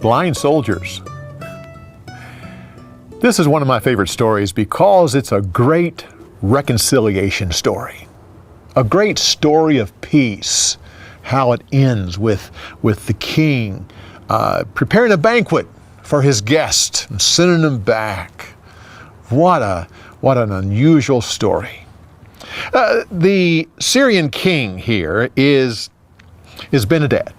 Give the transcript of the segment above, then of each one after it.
Blind soldiers. This is one of my favorite stories because it's a great reconciliation story. A great story of peace. How it ends with the king preparing a banquet for his guest and sending them back. What an unusual story. The Syrian king here is Ben-Hadad.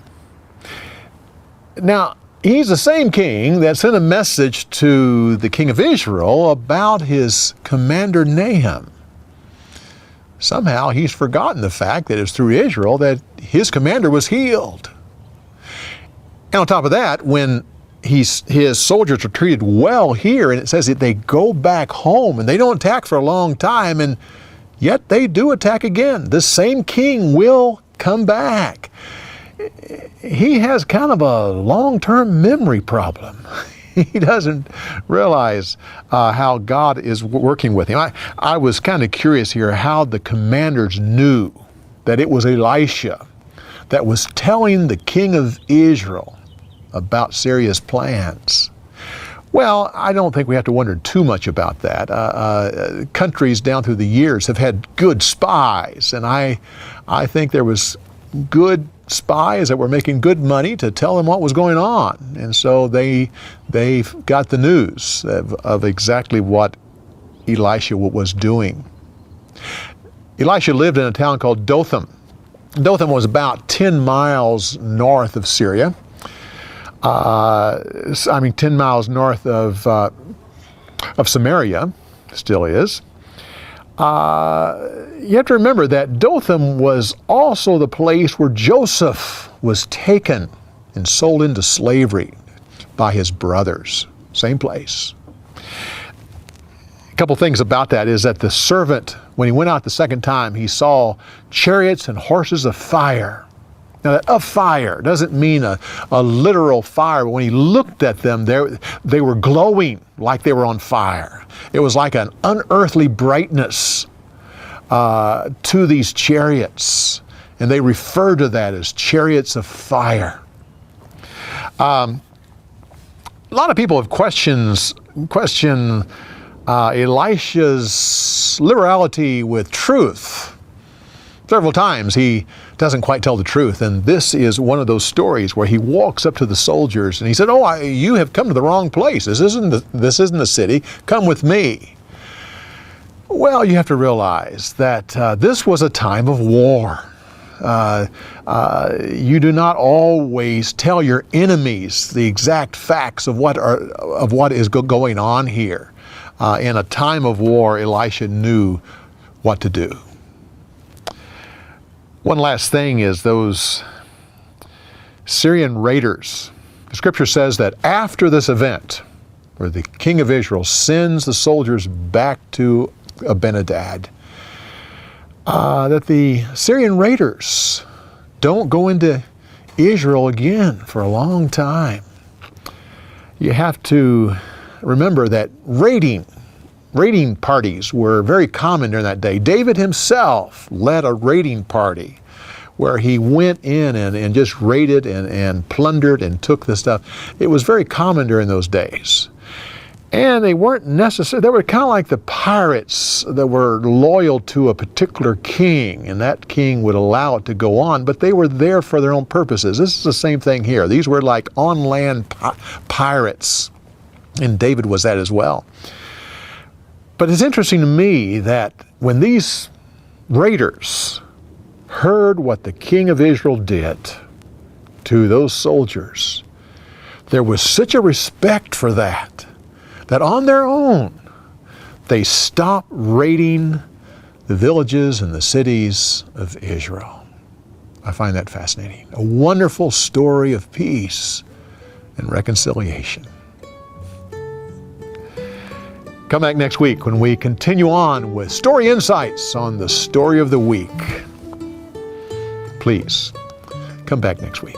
Now, he's the same king that sent a message to the king of Israel about his commander Nahum. Somehow he's forgotten the fact that it's through Israel that his commander was healed. And on top of that, when his soldiers are treated well here, and it says that they go back home and they don't attack for a long time, and yet they do attack again. This same king will come back. He has kind of a long-term memory problem. He doesn't realize how God is working with him. I was kind of curious here how the commanders knew that it was Elisha that was telling the king of Israel about Syria's plans. Well, I don't think we have to wonder too much about that. Countries down through the years have had good spies, and I think there was good spies that were making good money to tell them what was going on. And so they got the news of exactly what Elisha was doing. Elisha lived in a town called Dothan. Dothan was about 10 miles north of Syria. 10 miles north of Samaria, still is. You have to remember that Dothan was also the place where Joseph was taken and sold into slavery by his brothers. Same place. A couple things about that is that the servant, when he went out the second time, he saw chariots and horses of fire. Now, that of fire doesn't mean a literal fire, but when he looked at them, they were glowing like they were on fire. It was like an unearthly brightness to these chariots, and they refer to that as chariots of fire. A lot of people have questioned Elisha's liberality with truth. Several times he doesn't quite tell the truth, and this is one of those stories where he walks up to the soldiers and he said, "Oh, you have come to the wrong place. This isn't the city. Come with me." Well, you have to realize that this was a time of war. You do not always tell your enemies the exact facts of what is going on here. In a time of war, Elisha knew what to do. One last thing is those Syrian raiders. The scripture says that after this event, where the king of Israel sends the soldiers back to Ben-Hadad, that the Syrian raiders don't go into Israel again for a long time. You have to remember that raiding parties were very common during that day. David himself led a raiding party where he went in and just raided and plundered and took the stuff. It was very common during those days. And they weren't necessary. They were kind of like the pirates that were loyal to a particular king, and that king would allow it to go on, but they were there for their own purposes. This is the same thing here. These were like on-land pirates, and David was that as well. But it's interesting to me that when these raiders heard what the king of Israel did to those soldiers, there was such a respect for that on their own, they stopped raiding the villages and the cities of Israel. I find that fascinating. A wonderful story of peace and reconciliation. Come back next week when we continue on with Story Insights on the Story of the Week. Please, come back next week.